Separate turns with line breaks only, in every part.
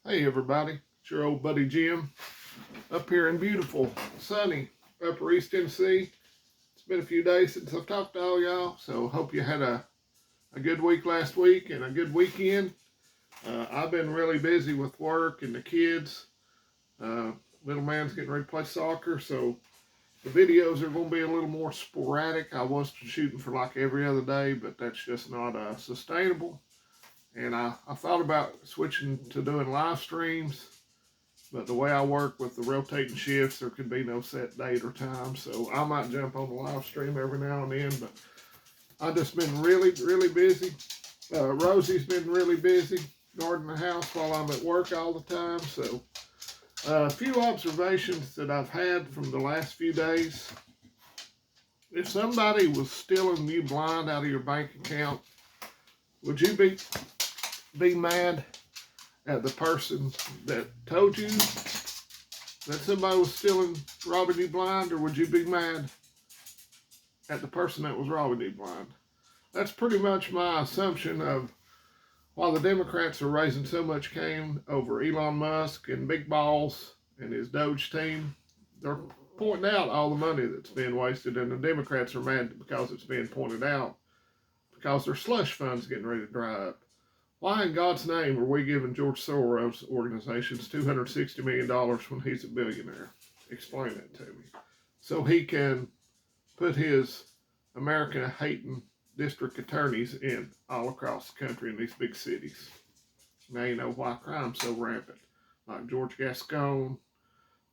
Hey everybody, it's your old buddy Jim up here in beautiful, sunny Upper East Tennessee. It's been a few days since I've talked to all y'all, so hope you had a good week last week and a good weekend. I've been really busy with work and the kids. Little man's getting ready to play soccer, so the videos are going to be a little more sporadic. I was shooting for like every other day, but that's just not sustainable. And I thought about switching to doing live streams, but the way I work with the rotating shifts, there could be no set date or time. So I might jump on the live stream every now and then, but I've just been really, really busy. Rosie's been really busy guarding the house while I'm at work all the time. So a few observations that I've had from the last few days. If somebody was stealing you blind out of your bank account, would you be mad at the person that told you that somebody was stealing, robbing you blind, or would you be mad at the person that was robbing you blind? That's pretty much my assumption of why the Democrats are raising so much cane over Elon Musk and Big Balls and his Doge team. They're pointing out all the money that's being wasted, and the Democrats are mad because it's being pointed out because their slush fund's getting ready to dry up. Why in God's name are we giving George Soros organizations $260 million when he's a billionaire? Explain that to me. So he can put his America-hating district attorneys in all across the country in these big cities. Now you know why crime's so rampant. Like George Gascon,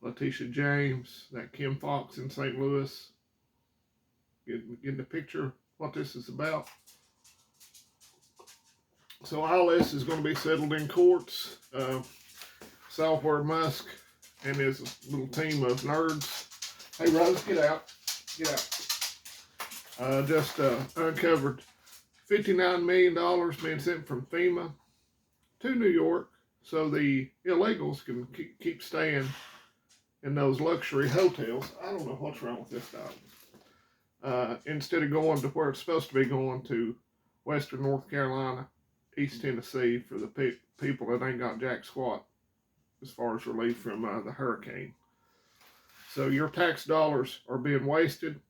Letitia James, that Kim Fox in St. Louis. Getting the picture what this is about. So all this is going to be settled in courts. Saw where Musk and his little team of nerds. Hey Rose, get out. Get out. Just uncovered $59 million being sent from FEMA to New York so the illegals can keep staying in those luxury hotels. I don't know what's wrong with this dog. Instead of going to where it's supposed to be going, to Western North Carolina, East Tennessee, for the people that ain't got jack squat as far as relief from the hurricane. So your tax dollars are being wasted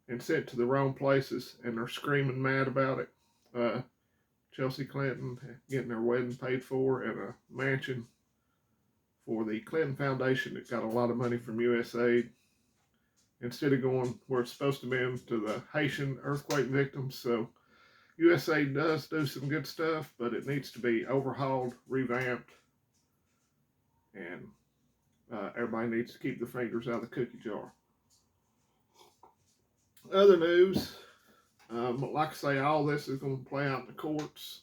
and sent to the wrong places, and they're screaming mad about it. Chelsea Clinton getting their wedding paid for, and a mansion for the Clinton Foundation that got a lot of money from USAID, instead of going where it's supposed to be, to the Haitian earthquake victims. So USAID does do some good stuff, but it needs to be overhauled, revamped, and everybody needs to keep their fingers out of the cookie jar. Other news, like I say, all this is going to play out in the courts.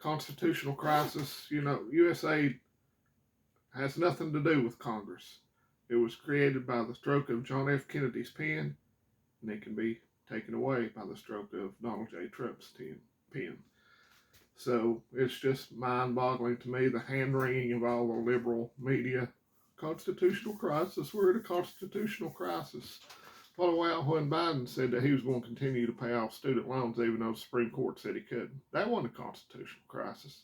Constitutional crisis, USAID has nothing to do with Congress. It was created by the stroke of John F. Kennedy's pen, and it can be taken away by the stroke of Donald J. Trump's pen. So it's just mind-boggling to me, the hand-wringing of all the liberal media. Constitutional crisis. We're in a constitutional crisis. What a while when Biden said that he was going to continue to pay off student loans even though the Supreme Court said he couldn't. That wasn't a constitutional crisis.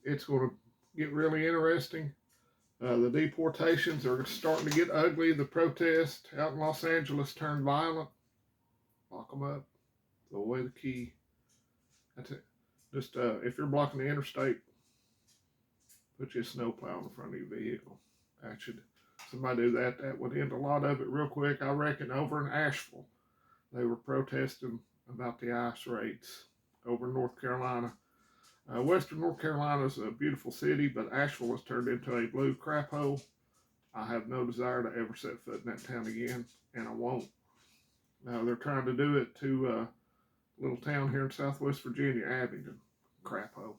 It's going to get really interesting. The deportations are starting to get ugly. The protests out in Los Angeles turned violent. Lock them up. Throw away the key. That's it. Just if you're blocking the interstate, put your snowplow in front of your vehicle. Somebody do that. That would end a lot of it real quick. I reckon over in Asheville, they were protesting about the ice raids over in North Carolina. Western North Carolina is a beautiful city, but Asheville has turned into a blue crap hole. I have no desire to ever set foot in that town again, and I won't. They're trying to do it to a little town here in Southwest Virginia, Abingdon. Crap hole.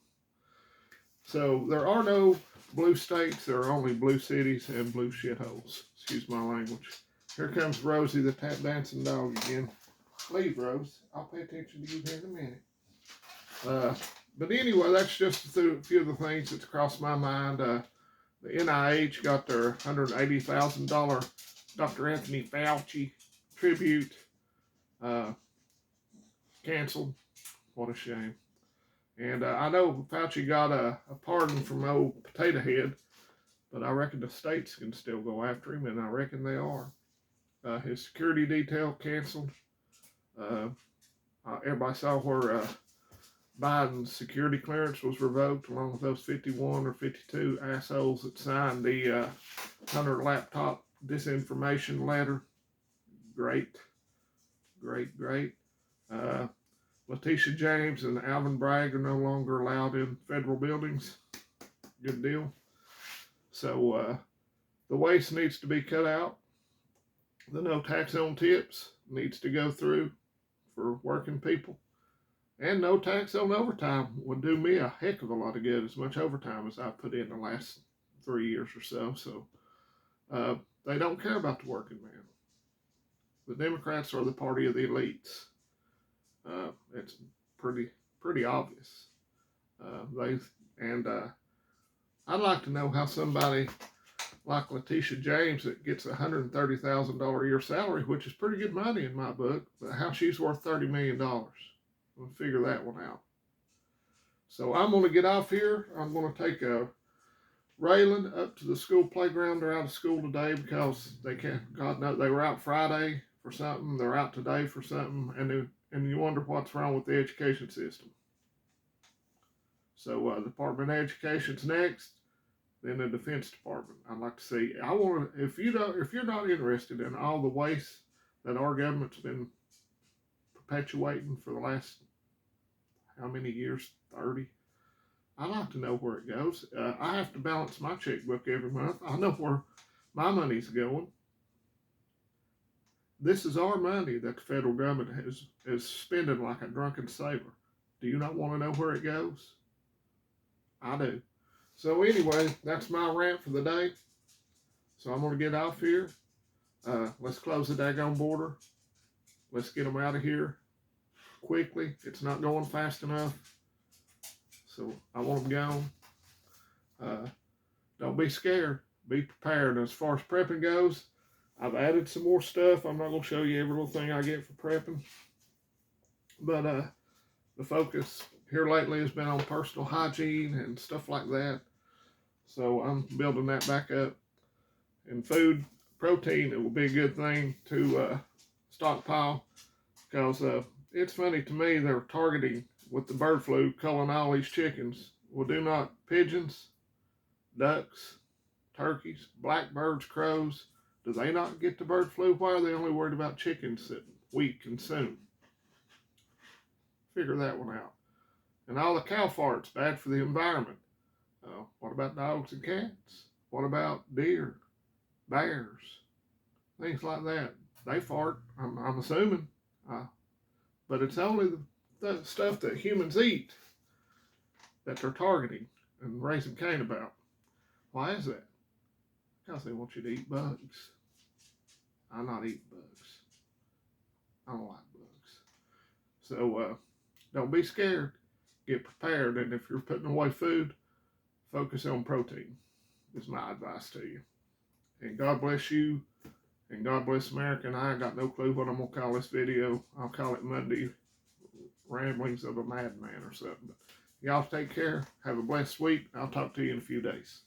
So there are no blue states, there are only blue cities and blue shitholes. Excuse my language. Here comes Rosie, the tap dancing dog again. Leave, Rose. I'll pay attention to you here in a minute. But anyway, that's just a few of the things that's crossed my mind. The NIH got their $180,000 Dr. Anthony Fauci tribute. canceled. What a shame. And I know Fauci got a pardon from old Potato Head, but I reckon the states can still go after him, and I reckon they are. His security detail canceled. Everybody saw where Biden's security clearance was revoked, along with those 51 or 52 assholes that signed the Hunter laptop disinformation letter. Great. Letitia James and Alvin Bragg are no longer allowed in federal buildings. Good deal. So the waste needs to be cut out. The no tax on tips needs to go through for working people. And no tax on overtime would do me a heck of a lot of good, as much overtime as I've put in the last 3 years or so. So they don't care about the working man. The Democrats are the party of the elites. It's pretty obvious. I'd like to know how somebody like Letitia James that gets a $130,000 a year salary, which is pretty good money in my book, but how she's worth $30 million. We'll figure that one out. So I'm going to get off here. I'm going to take Raylan up to the school playground. They're out of school today because they can't. God knows they were out Friday for something. They're out today for something, and you wonder what's wrong with the education system. So the Department of Education's next, then the Defense Department. I'd like to see. I want to. If you're not interested in all the waste that our government's been perpetuating for the last how many years? 30. I'd like to know where it goes. I have to balance my checkbook every month. I know where my money's going. This is our money that the federal government is spending like a drunken sailor. Do you not want to know where it goes? I do. So anyway, that's my rant for the day. So I'm going to get off here. Let's close the daggone border. Let's get them out of here quickly. It's not going fast enough. So I want them gone. Don't be scared. Be prepared. As far as prepping goes, I've added some more stuff. I'm not going to show you every little thing I get for prepping. But the focus here lately has been on personal hygiene and stuff like that. So I'm building that back up. And food, protein, it will be a good thing to stockpile, because it's funny to me they're targeting with the bird flu, culling all these chickens. Well, do not pigeons, ducks, turkeys, blackbirds, crows, do they not get the bird flu? Why are they only worried about chickens that we consume? Figure that one out. And all the cow farts, bad for the environment. What about dogs and cats? What about deer, bears, things like that? They fart, I'm assuming. But it's only the stuff that humans eat that they're targeting and raising Cain about. Why is that? Because they want you to eat bugs. I'm not eating bugs. I don't like bugs. So don't be scared. Get prepared. And if you're putting away food, focus on protein is my advice to you. And God bless you. And God bless America. And I ain't got no clue what I'm going to call this video. I'll call it Monday Ramblings of a Madman or something. But y'all take care. Have a blessed week. I'll talk to you in a few days.